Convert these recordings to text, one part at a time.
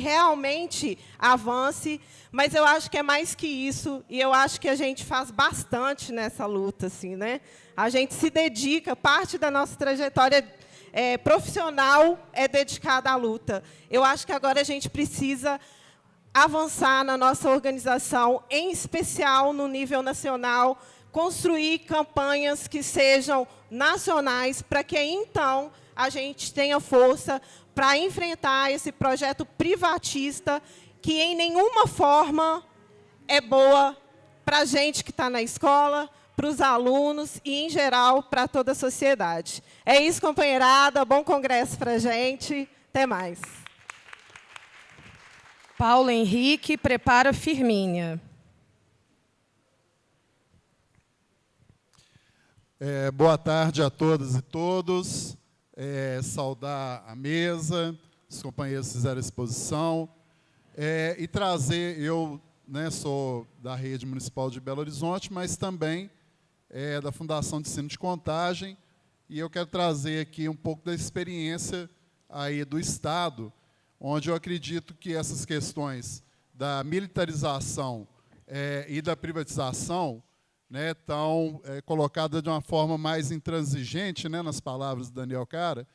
realmente avance, mas eu acho que é mais que isso, e eu acho que a gente faz bastante nessa luta, assim, né? A gente se dedica, parte da nossa trajetória profissional é dedicada à luta. Eu acho que agora a gente precisa avançar na nossa organização, em especial no nível nacional, construir campanhas que sejam nacionais, para que, então, a gente tenha força para enfrentar esse projeto privatista, que, em nenhuma forma, é boa para a gente que está na escola, para os alunos e, em geral, para toda a sociedade. É isso, companheirada. Bom congresso para a gente. Até mais. Paulo Henrique prepara Firmínia. Boa tarde a todas e todos. Saudar a mesa, os companheiros que fizeram a exposição, e trazer, eu sou da Rede Municipal de Belo Horizonte, mas também da Fundação de Ensino de Contagem, e eu quero trazer aqui um pouco da experiência aí do Estado, onde eu acredito que essas questões da militarização e da privatização estão colocadas de uma forma mais intransigente, nas palavras do Daniel Cara,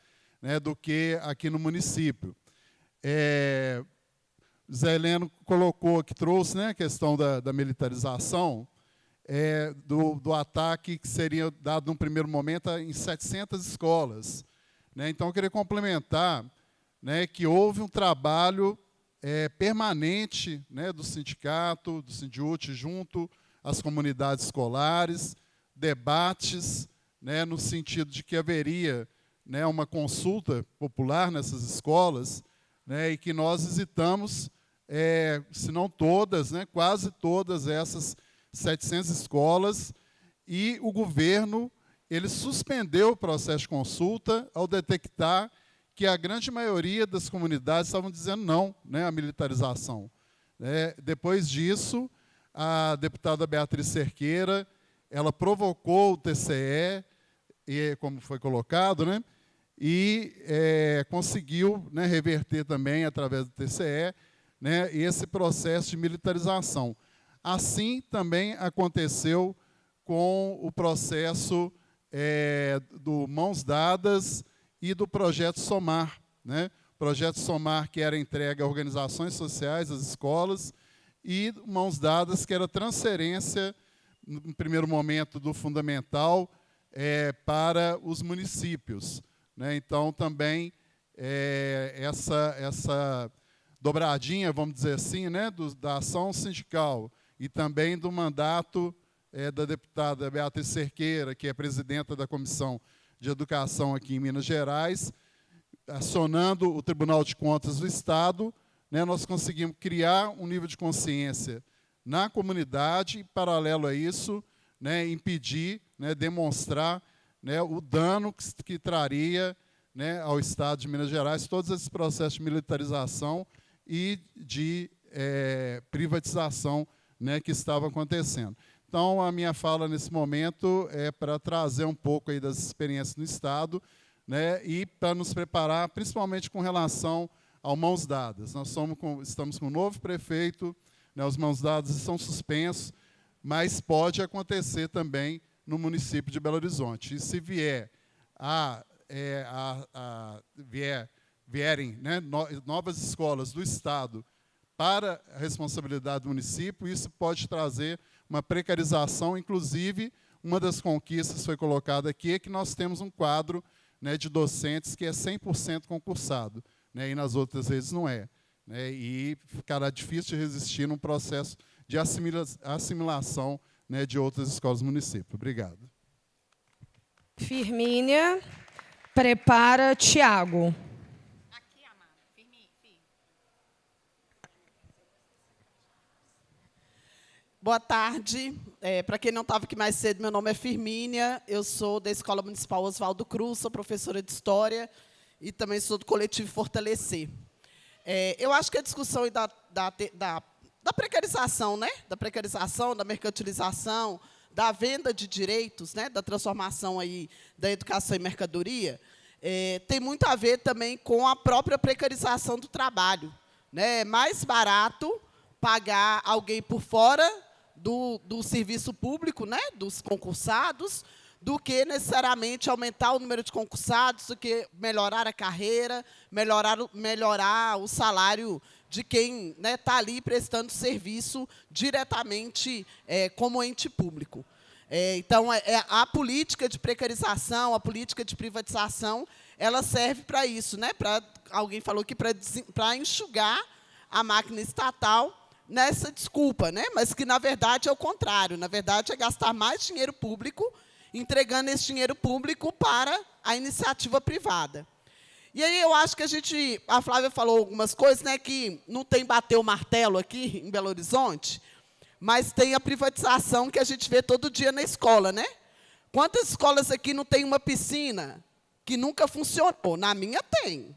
do que aqui no município. Zé Heleno colocou, que trouxe a questão da militarização, do ataque que seria dado, num primeiro momento, em 700 escolas. Então, eu queria complementar que houve um trabalho permanente do sindicato, do Sindiúti, junto às comunidades escolares, debates no sentido de que haveria uma consulta popular nessas escolas, e que nós visitamos, se não todas, quase todas essas 700 escolas, e o governo ele suspendeu o processo de consulta ao detectar que a grande maioria das comunidades estavam dizendo não à militarização. Depois disso, a deputada Beatriz Cerqueira, ela provocou o TCE, como foi colocado, e conseguiu reverter também, através do TCE, esse processo de militarização. Assim também aconteceu com o processo do Mãos Dadas e do Projeto Somar. O Projeto Somar, que era entregue a organizações sociais, às escolas, e Mãos Dadas, que era transferência, no primeiro momento, do fundamental para os municípios. Então, também, essa dobradinha, vamos dizer assim, da ação sindical e também do mandato da deputada Beatriz Cerqueira, que é presidenta da Comissão de Educação aqui em Minas Gerais, acionando o Tribunal de Contas do Estado, nós conseguimos criar um nível de consciência na comunidade e, paralelo a isso, impedir, demonstrar o dano que traria ao Estado de Minas Gerais todos esses processos de militarização e de privatização que estavam acontecendo. Então, a minha fala nesse momento é para trazer um pouco aí das experiências no Estado, e para nos preparar, principalmente com relação ao Mãos Dadas. Nós estamos com um novo prefeito, os Mãos Dadas estão suspensos, mas pode acontecer também no município de Belo Horizonte. E se vierem novas escolas do Estado para a responsabilidade do município, isso pode trazer uma precarização. Inclusive, uma das conquistas foi colocada aqui, é que nós temos um quadro de docentes que é 100% concursado, e nas outras vezes não é. E ficará difícil de resistir num processo de assimilação de outras escolas do município. Obrigado. Firmínia prepara Tiago. Boa tarde. Para quem não estava aqui mais cedo, meu nome é Firmínia, eu sou da Escola Municipal Oswaldo Cruz, sou professora de História e também sou do coletivo Fortalecer. Eu acho que a discussão da precarização, da precarização, da mercantilização, da venda de direitos, da transformação aí da educação em mercadoria, tem muito a ver também com a própria precarização do trabalho, né? É mais barato pagar alguém por fora do serviço público, né? Dos concursados, do que necessariamente aumentar o número de concursados, do que melhorar a carreira, melhorar o salário de quem está ali prestando serviço diretamente como ente público. Então, a política de precarização, a política de privatização, ela serve para isso, né? Alguém falou que para enxugar a máquina estatal nessa desculpa, né? Mas que, na verdade, é o contrário. Na verdade, é gastar mais dinheiro público, entregando esse dinheiro público para a iniciativa privada. E aí eu acho que a Flávia falou algumas coisas, né, que não tem bater o martelo aqui em Belo Horizonte, mas tem a privatização que a gente vê todo dia na escola, né? Quantas escolas aqui não tem uma piscina que nunca funcionou? Na minha tem.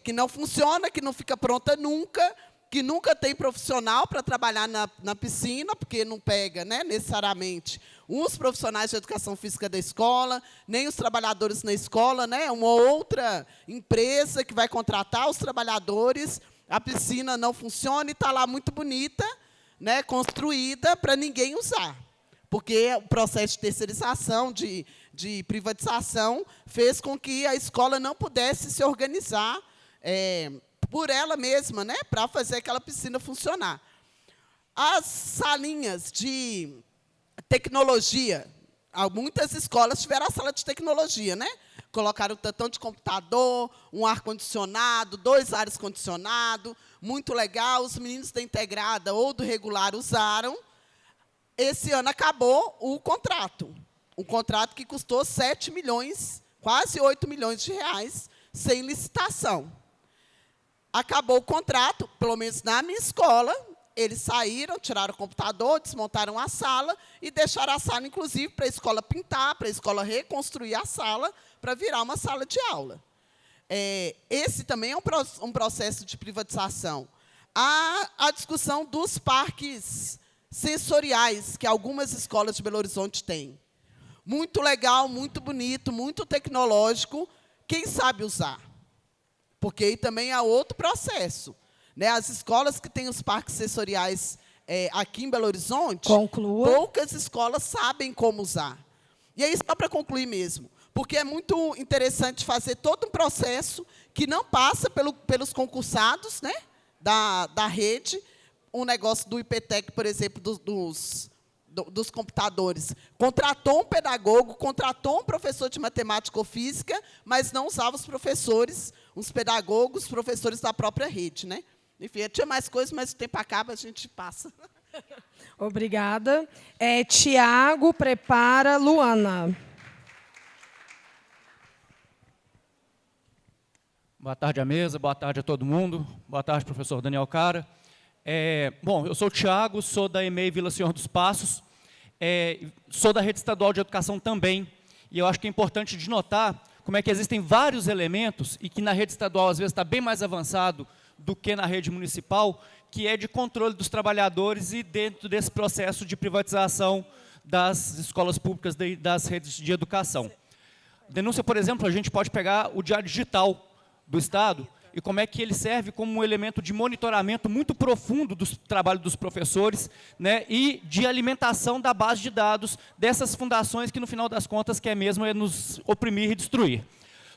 Que não funciona, que não fica pronta nunca, que nunca tem profissional para trabalhar na piscina, porque não pega, né, necessariamente os profissionais de educação física da escola, nem os trabalhadores na escola, né, uma outra empresa que vai contratar os trabalhadores, a piscina não funciona e está lá muito bonita, né, construída para ninguém usar, porque o processo de terceirização, de privatização, fez com que a escola não pudesse se organizar por ela mesma, né, para fazer aquela piscina funcionar. As salinhas de tecnologia, muitas escolas tiveram a sala de tecnologia, né? Colocaram um tantão de computador, um ar-condicionado, 2 ares condicionados, muito legal, os meninos da integrada ou do regular usaram. Esse ano acabou o contrato. Um contrato que custou 7 milhões, quase 8 milhões de reais, sem licitação. Acabou o contrato, pelo menos na minha escola, eles saíram, tiraram o computador, desmontaram a sala e deixaram a sala, inclusive, para a escola pintar, para a escola reconstruir a sala, para virar uma sala de aula. Esse também é um processo de privatização. A discussão dos parques sensoriais, que algumas escolas de Belo Horizonte têm. Muito legal, muito bonito, muito tecnológico, quem sabe usar? Porque aí também há outro processo, né? As escolas que têm os parques sensoriais aqui em Belo Horizonte, Conclua. poucas escolas sabem como usar. E aí, só para concluir mesmo, porque é muito interessante fazer todo um processo que não passa pelos concursados, né, da rede, um negócio do IPTEC, por exemplo, dos computadores. Contratou um pedagogo, contratou um professor de matemática ou física, mas não usava os professores, os pedagogos, professores da própria rede, né? Enfim, tinha mais coisas, mas o tempo acaba, a gente passa. Obrigada. Tiago, prepara Luana. Boa tarde à mesa, boa tarde a todo mundo. Boa tarde, professor Daniel Cara. Bom, eu sou o Tiago, sou da EMEI Vila Senhor dos Passos, sou da Rede Estadual de Educação também, e eu acho que é importante de notar como é que existem vários elementos, e que na rede estadual, às vezes, está bem mais avançado do que na rede municipal, que é de controle dos trabalhadores e dentro desse processo de privatização das escolas públicas das redes de educação. Denúncia, por exemplo, a gente pode pegar o Diário Digital do Estado, e como é que ele serve como um elemento de monitoramento muito profundo do trabalho dos professores, né, e de alimentação da base de dados dessas fundações que, no final das contas, quer mesmo nos oprimir e destruir.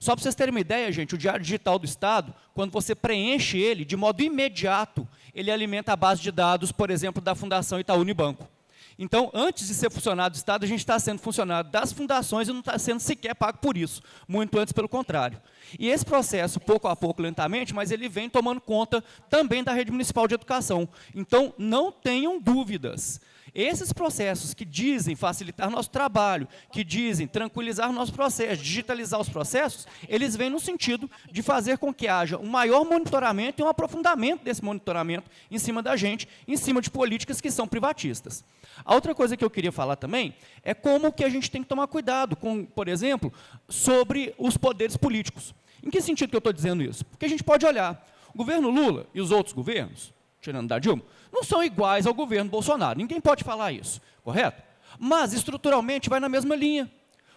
Só para vocês terem uma ideia, gente, o Diário Digital do Estado, quando você preenche ele, de modo imediato, ele alimenta a base de dados, por exemplo, da Fundação Itaú Unibanco. Então, antes de ser funcionário do Estado, a gente está sendo funcionário das fundações e não está sendo sequer pago por isso, muito antes pelo contrário. E esse processo, pouco a pouco, lentamente, mas ele vem tomando conta também da rede municipal de educação. Então, não tenham dúvidas. Esses processos que dizem facilitar nosso trabalho, que dizem tranquilizar nosso processo, digitalizar os processos, eles vêm no sentido de fazer com que haja um maior monitoramento e um aprofundamento desse monitoramento em cima da gente, em cima de políticas que são privatistas. A outra coisa que eu queria falar também é como que a gente tem que tomar cuidado com, por exemplo, sobre os poderes políticos. Em que sentido que eu estou dizendo isso? Porque a gente pode olhar, o governo Lula e os outros governos, tirando da Dilma, não são iguais ao governo Bolsonaro. Ninguém pode falar isso, correto? Mas, estruturalmente, vai na mesma linha.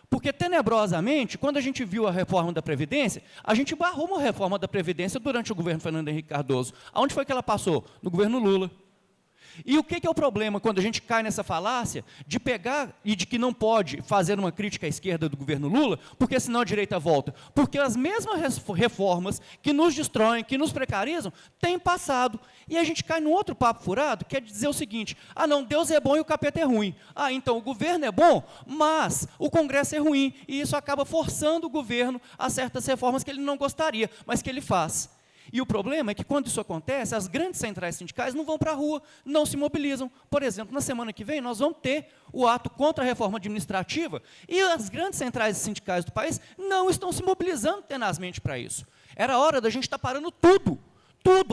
Porque, tenebrosamente, quando a gente viu a reforma da Previdência, a gente barrou uma reforma da Previdência durante o governo Fernando Henrique Cardoso. Aonde foi que ela passou? No governo Lula. E o que é o problema quando a gente cai nessa falácia de pegar e de que não pode fazer uma crítica à esquerda do governo Lula, porque senão a direita volta? Porque as mesmas reformas que nos destroem, que nos precarizam, têm passado. E a gente cai num outro papo furado, que é dizer o seguinte: ah, não, Deus é bom e o capeta é ruim. Ah, então o governo é bom, mas o Congresso é ruim. E isso acaba forçando o governo a certas reformas que ele não gostaria, mas que ele faz. E o problema é que, quando isso acontece, as grandes centrais sindicais não vão para a rua, não se mobilizam. Por exemplo, na semana que vem, nós vamos ter o ato contra a reforma administrativa, e as grandes centrais sindicais do país não estão se mobilizando tenazmente para isso. Era hora da gente estar parando tudo,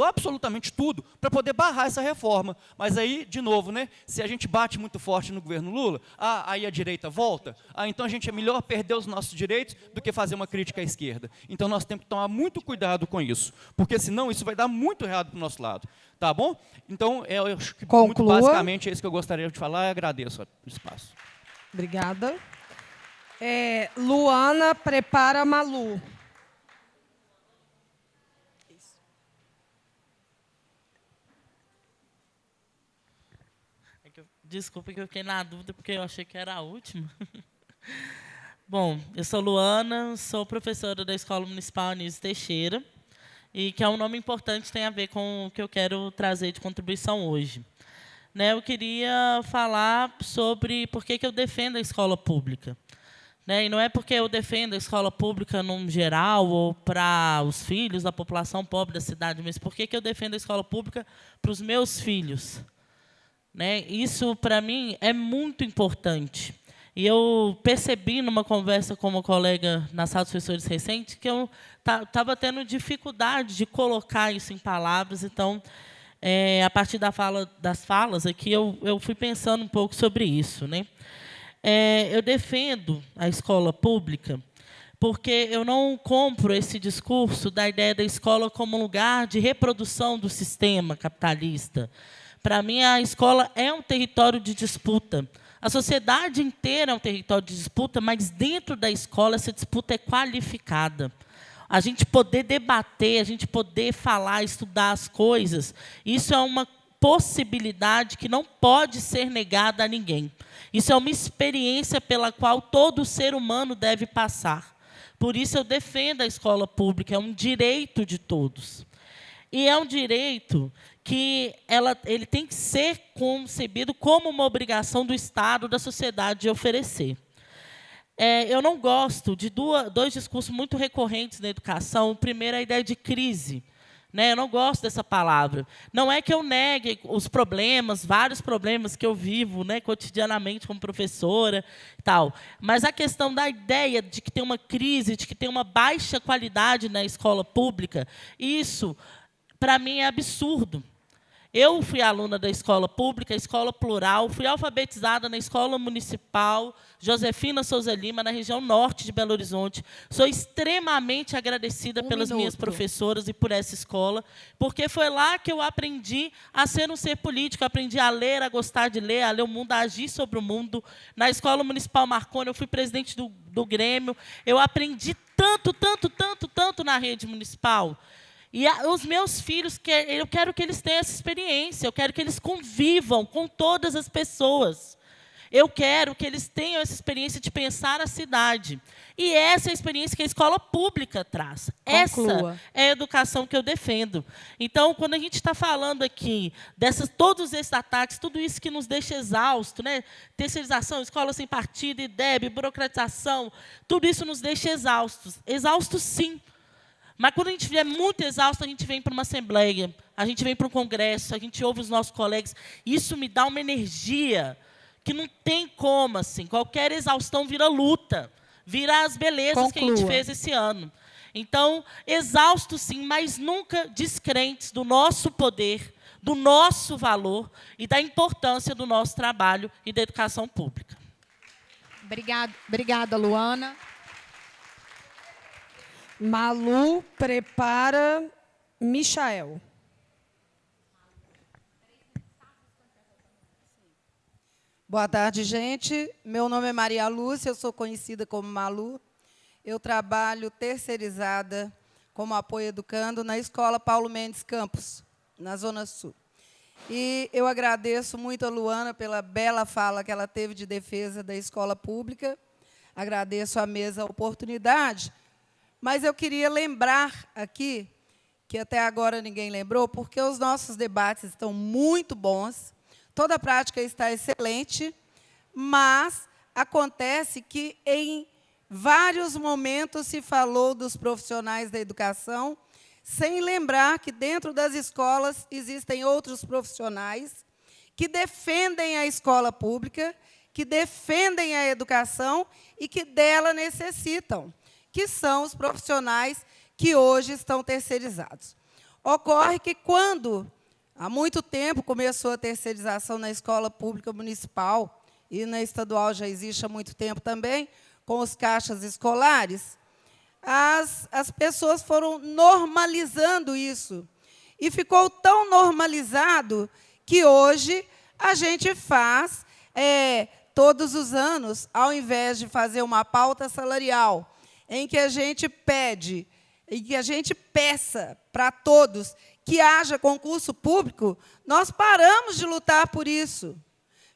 absolutamente tudo, para poder barrar essa reforma. Mas aí, de novo, né, se a gente bate muito forte no governo Lula, aí a direita volta, então a gente é melhor perder os nossos direitos do que fazer uma crítica à esquerda. Então nós temos que tomar muito cuidado com isso, porque senão isso vai dar muito errado para o nosso lado. Tá bom? Então, eu acho que muito basicamente é isso que eu gostaria de falar, e agradeço o espaço. Obrigada. Luana, prepara Malu. Desculpa que eu fiquei na dúvida, porque eu achei que era a última. Bom, eu sou Luana, sou professora da Escola Municipal Anísio Teixeira, e que é um nome importante, tem a ver com o que eu quero trazer de contribuição hoje. Eu queria falar sobre por que eu defendo a escola pública. E não é porque eu defendo a escola pública num geral ou para os filhos da população pobre da cidade, mas por que eu defendo a escola pública para os meus filhos. Isso, para mim, é muito importante. E eu percebi, numa conversa com uma colega na sala dos professores recente, que eu estava tendo dificuldade de colocar isso em palavras. Então, a partir das falas aqui, eu fui pensando um pouco sobre isso. Eu defendo a escola pública porque eu não compro esse discurso da ideia da escola como um lugar de reprodução do sistema capitalista. Para mim, a escola é um território de disputa. A sociedade inteira é um território de disputa, mas dentro da escola essa disputa é qualificada. A gente poder debater, a gente poder falar, estudar as coisas, isso é uma possibilidade que não pode ser negada a ninguém. Isso é uma experiência pela qual todo ser humano deve passar. Por isso eu defendo a escola pública, é um direito de todos. E é um direito que ele tem que ser concebido como uma obrigação do Estado, da sociedade, de oferecer. Eu não gosto de dois discursos muito recorrentes na educação. O primeiro é a ideia de crise. Eu não gosto dessa palavra. Não é que eu negue os problemas, vários problemas que eu vivo cotidianamente como professora, tal, mas a questão da ideia de que tem uma crise, de que tem uma baixa qualidade na escola pública, isso, para mim, é absurdo. Eu fui aluna da escola pública, escola plural, fui alfabetizada na escola municipal Josefina Souza Lima, na região norte de Belo Horizonte. Sou extremamente agradecida pelas minhas professoras e por essa escola, porque foi lá que eu aprendi a ser um ser político, aprendi a ler, a gostar de ler, a ler o mundo, a agir sobre o mundo. Na escola municipal Marconi, eu fui presidente do Grêmio. Eu aprendi tanto na rede municipal. E os meus filhos, eu quero que eles tenham essa experiência, eu quero que eles convivam com todas as pessoas. Eu quero que eles tenham essa experiência de pensar a cidade. E essa é a experiência que a escola pública traz. Conclua. Essa é a educação que eu defendo. Então, quando a gente está falando aqui todos esses ataques, tudo isso que nos deixa exausto, terceirização, escola sem partido, IDEB, burocratização, tudo isso nos deixa exaustos. Exaustos, sim. Mas, quando a gente estiver muito exausto, a gente vem para uma assembleia, a gente vem para um congresso, a gente ouve os nossos colegas. Isso me dá uma energia que não tem como. Assim, qualquer exaustão vira luta, vira as belezas que a gente fez esse ano. Então, exaustos, sim, mas nunca descrentes do nosso poder, do nosso valor e da importância do nosso trabalho e da educação pública. Obrigada, Luana. Malu, prepara Michael. Boa tarde, gente. Meu nome é Maria Lúcia, eu sou conhecida como Malu. Eu trabalho terceirizada como apoio educando na Escola Paulo Mendes Campos, na Zona Sul. E eu agradeço muito a Luana pela bela fala que ela teve de defesa da escola pública. Agradeço à mesa a oportunidade. Mas eu queria lembrar aqui, que até agora ninguém lembrou, porque os nossos debates estão muito bons, toda a prática está excelente, mas acontece que, em vários momentos, se falou dos profissionais da educação, sem lembrar que, dentro das escolas, existem outros profissionais que defendem a escola pública, que defendem a educação e que dela necessitam, que são os profissionais que hoje estão terceirizados. Ocorre que, quando, há muito tempo, começou a terceirização na escola pública municipal, e na estadual já existe há muito tempo também, com os caixas escolares, as pessoas foram normalizando isso. E ficou tão normalizado que hoje a gente faz, todos os anos, ao invés de fazer uma pauta salarial, em que a gente pede, em que a gente peça para todos que haja concurso público, nós paramos de lutar por isso.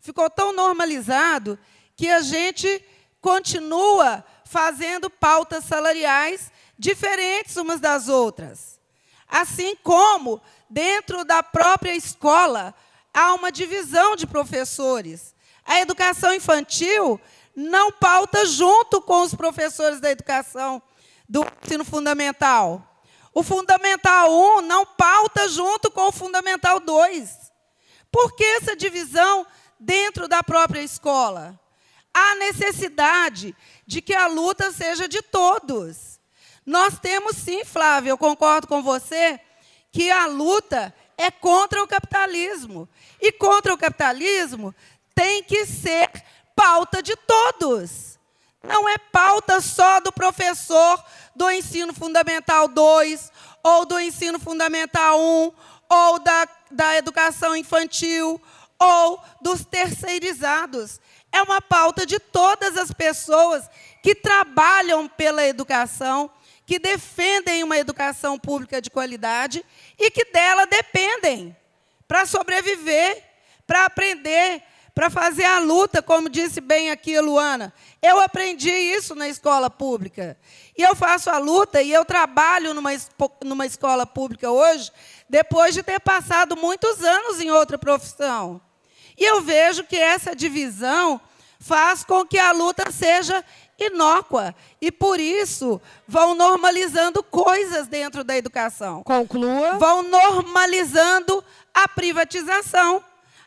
Ficou tão normalizado que a gente continua fazendo pautas salariais diferentes umas das outras. Assim como, dentro da própria escola, há uma divisão de professores. A educação infantil não pauta junto com os professores da educação do ensino fundamental. O Fundamental 1 não pauta junto com o Fundamental 2. Por que essa divisão dentro da própria escola? Há necessidade de que a luta seja de todos. Nós temos, sim, Flávia, eu concordo com você, que a luta é contra o capitalismo. E contra o capitalismo tem que ser pauta de todos. Não é pauta só do professor do ensino fundamental 2, ou do ensino fundamental 1, ou da educação infantil, ou dos terceirizados. É uma pauta de todas as pessoas que trabalham pela educação, que defendem uma educação pública de qualidade e que dela dependem para sobreviver, para aprender, para fazer a luta, como disse bem aqui a Luana. Eu aprendi isso na escola pública. E eu faço a luta e eu trabalho numa escola pública hoje, depois de ter passado muitos anos em outra profissão. E eu vejo que essa divisão faz com que a luta seja inócua. E, por isso, vão normalizando coisas dentro da educação. Conclua. Vão normalizando a privatização,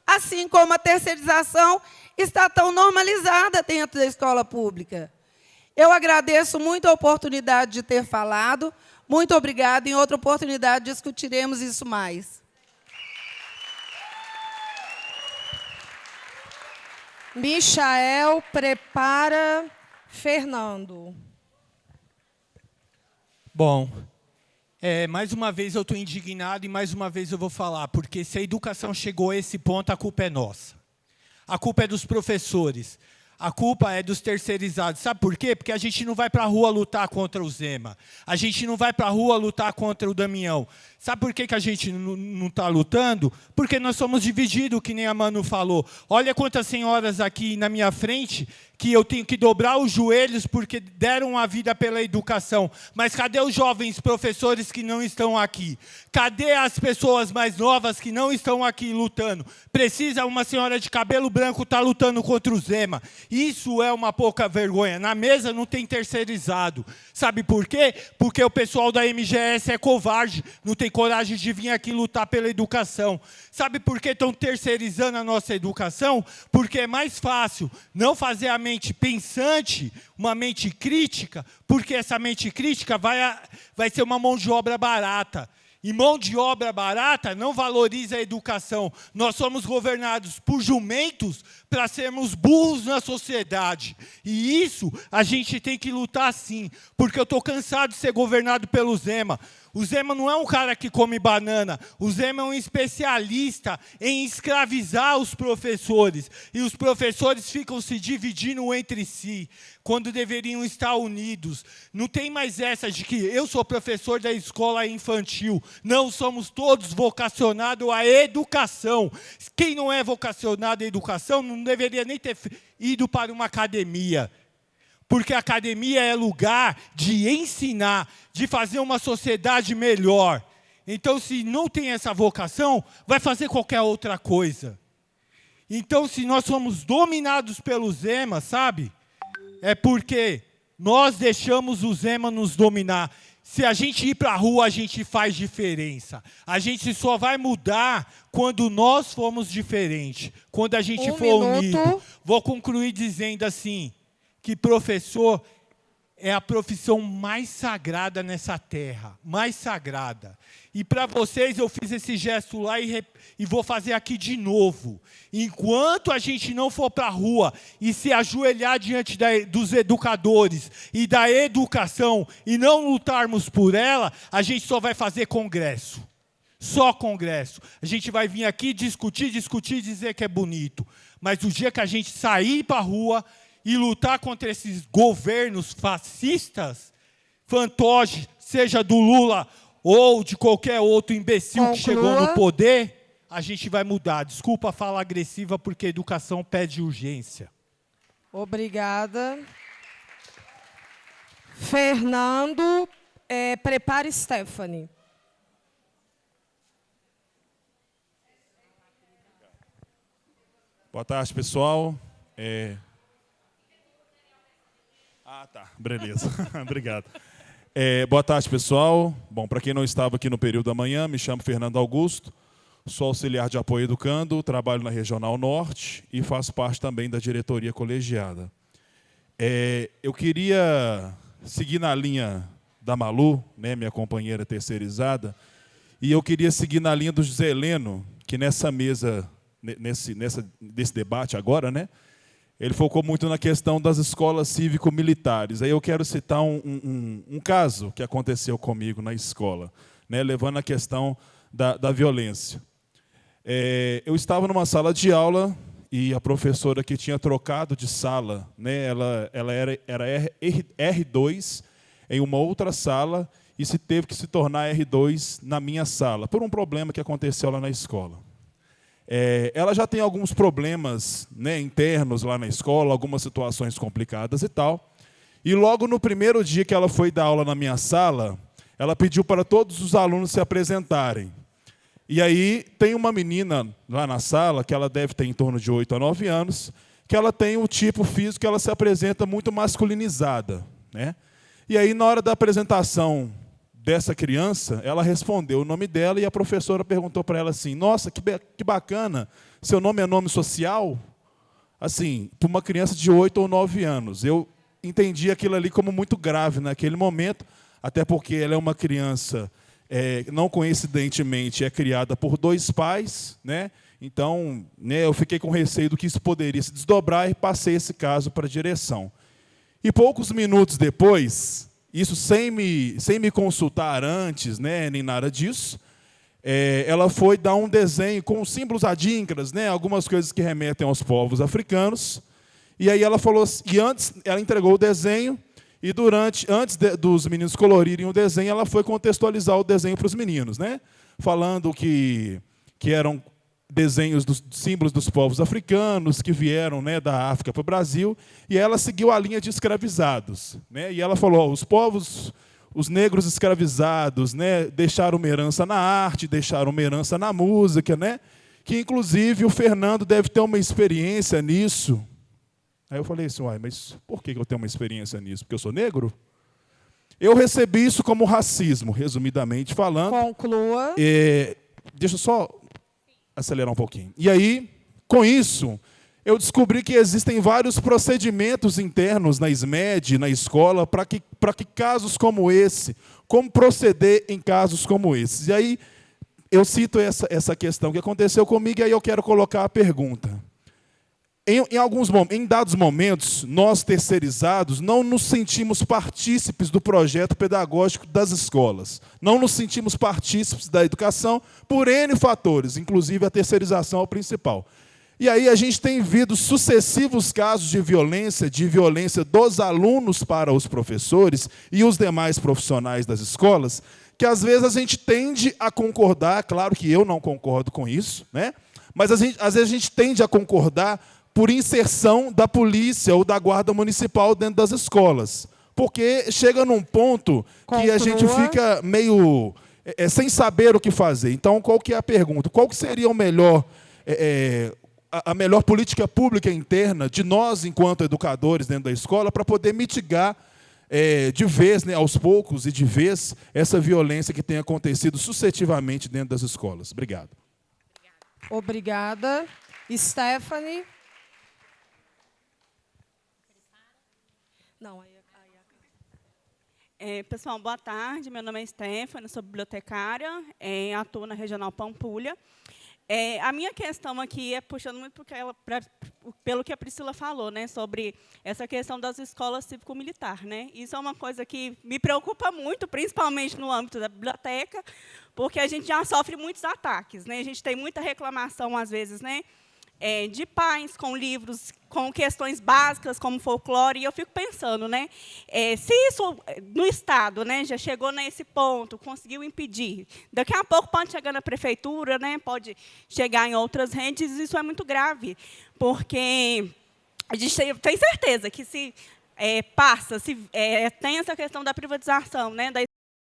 assim como a terceirização está tão normalizada dentro da escola pública. Eu agradeço muito a oportunidade de ter falado. Muito obrigada. Em outra oportunidade, discutiremos isso mais. Michael prepara Fernando. Bom, mais uma vez eu estou indignado e mais uma vez eu vou falar, porque se a educação chegou a esse ponto, a culpa é nossa. A culpa é dos professores. A culpa é dos terceirizados. Sabe por quê? Porque a gente não vai para a rua lutar contra o Zema. A gente não vai para a rua lutar contra o Damião. Sabe por que a gente não está lutando? Porque nós somos divididos, que nem a Manu falou. Olha quantas senhoras aqui na minha frente que eu tenho que dobrar os joelhos porque deram a vida pela educação. Mas cadê os jovens professores que não estão aqui? Cadê as pessoas mais novas que não estão aqui lutando? Precisa uma senhora de cabelo branco estar lutando contra o Zema. Isso é uma pouca vergonha. Na mesa não tem terceirizado. Sabe por quê? Porque o pessoal da MGS é covarde, não tem coragem de vir aqui lutar pela educação. Sabe por que estão terceirizando a nossa educação? Porque é mais fácil não fazer a mente pensante, uma mente crítica, porque essa mente crítica vai ser uma mão de obra barata. E mão de obra barata não valoriza a educação. Nós somos governados por jumentos para sermos burros na sociedade. E isso a gente tem que lutar sim, porque eu estou cansado de ser governado pelo Zema. O Zema não é um cara que come banana. O Zema é um especialista em escravizar os professores. E os professores ficam se dividindo entre si, quando deveriam estar unidos. Não tem mais essa de que eu sou professor da escola infantil. Não, somos todos vocacionados à educação. Quem não é vocacionado à educação não deveria nem ter ido para uma academia. Porque a academia é lugar de ensinar, de fazer uma sociedade melhor. Então, se não tem essa vocação, vai fazer qualquer outra coisa. Então, se nós somos dominados pelo Zema, sabe? É porque nós deixamos o Zema nos dominar. Se a gente ir para a rua, a gente faz diferença. A gente só vai mudar quando nós formos diferentes. Quando a gente for unido. Vou concluir dizendo assim, que professor é a profissão mais sagrada nessa terra, mais sagrada. E para vocês eu fiz esse gesto lá e vou fazer aqui de novo. Enquanto a gente não for para a rua e se ajoelhar diante dos educadores e da educação e não lutarmos por ela, a gente só vai fazer congresso. Só congresso. A gente vai vir aqui discutir e dizer que é bonito. Mas o dia que a gente sair para a rua e lutar contra esses governos fascistas, fantoches, seja do Lula ou de qualquer outro imbecil que chegou no poder, a gente vai mudar. Desculpa a fala agressiva, porque a educação pede urgência. Obrigada. Fernando, prepare Stephanie. Boa tarde, pessoal. Tá, beleza. Obrigado. Boa tarde, pessoal. Bom, para quem não estava aqui no período da manhã, me chamo Fernando Augusto, sou auxiliar de apoio educando, trabalho na Regional Norte e faço parte também da diretoria colegiada. Eu queria seguir na linha da Malu, né, minha companheira terceirizada, e eu queria seguir na linha do José Heleno, que nessa mesa, desse debate agora, né, ele focou muito na questão das escolas cívico-militares. Aí eu quero citar um caso que aconteceu comigo na escola, né, levando a questão da violência. Eu estava numa sala de aula e a professora que tinha trocado de sala, né, ela era R2 em uma outra sala e teve que se tornar R2 na minha sala, por um problema que aconteceu lá na escola. Ela já tem alguns problemas, né, internos lá na escola, algumas situações complicadas e tal. E logo no primeiro dia que ela foi dar aula na minha sala, ela pediu para todos os alunos se apresentarem. E aí tem uma menina lá na sala, que ela deve ter em torno de 8 a 9 anos, que ela tem um tipo físico que ela se apresenta muito masculinizada, né? E aí, na hora da apresentação dessa criança, ela respondeu o nome dela e a professora perguntou para ela assim: nossa, que bacana, seu nome é nome social? Assim, para uma criança de 8 ou 9 anos. Eu entendi aquilo ali como muito grave naquele momento, até porque ela é uma criança, não coincidentemente, é criada por 2 pais, né? Então, né, eu fiquei com receio do que isso poderia se desdobrar e passei esse caso para a direção. E poucos minutos depois, isso sem me consultar antes, né, nem nada disso, ela foi dar um desenho com símbolos adíncras, né, algumas coisas que remetem aos povos africanos. E aí ela falou, e antes ela entregou o desenho, e antes dos meninos colorirem o desenho, ela foi contextualizar o desenho para os meninos, né, falando que eram desenhos dos símbolos dos povos africanos que vieram, né, da África para o Brasil, e ela seguiu a linha de escravizados, né, e ela falou: os povos, os negros escravizados, né, deixaram uma herança na arte, deixaram uma herança na música, né, que inclusive o Fernando deve ter uma experiência nisso. Aí eu falei assim: uai, mas por que eu tenho uma experiência nisso? Porque eu sou negro? Eu recebi isso como racismo, resumidamente falando. Conclua. Deixa eu só acelerar um pouquinho. E aí, com isso, eu descobri que existem vários procedimentos internos na SMED, na escola, para que casos como esse, como proceder em casos como esses. E aí, eu cito essa questão que aconteceu comigo, e aí eu quero colocar a pergunta. Em dados momentos, nós terceirizados não nos sentimos partícipes do projeto pedagógico das escolas. Não nos sentimos partícipes da educação por N fatores, inclusive a terceirização é o principal. E aí a gente tem visto sucessivos casos de violência dos alunos para os professores e os demais profissionais das escolas, que às vezes a gente tende a concordar, claro que eu não concordo com isso, né? Mas às vezes a gente tende a concordar por inserção da polícia ou da guarda municipal dentro das escolas. Porque chega num ponto que a gente fica meio sem saber o que fazer. Então, qual que é a pergunta? Qual que seria o melhor, a melhor política pública interna de nós, enquanto educadores dentro da escola, para poder mitigar de vez, né, aos poucos e de vez, essa violência que tem acontecido sucessivamente dentro das escolas? Obrigado. Obrigada. Stephanie. Não, pessoal, boa tarde. Meu nome é Stephanie, sou bibliotecária, atuo na Regional Pampulha. A minha questão aqui é puxando muito pelo que a Priscila falou, né, sobre essa questão das escolas cívico-militar, né? Isso é uma coisa que me preocupa muito, principalmente no âmbito da biblioteca, porque a gente já sofre muitos ataques, né? A gente tem muita reclamação, às vezes, né, de pais com livros, com questões básicas, como folclore, e eu fico pensando, né, se isso no Estado, né, já chegou nesse ponto, conseguiu impedir, daqui a pouco pode chegar na prefeitura, né, pode chegar em outras redes, isso é muito grave, porque a gente tem certeza que se tem essa questão da privatização, né, da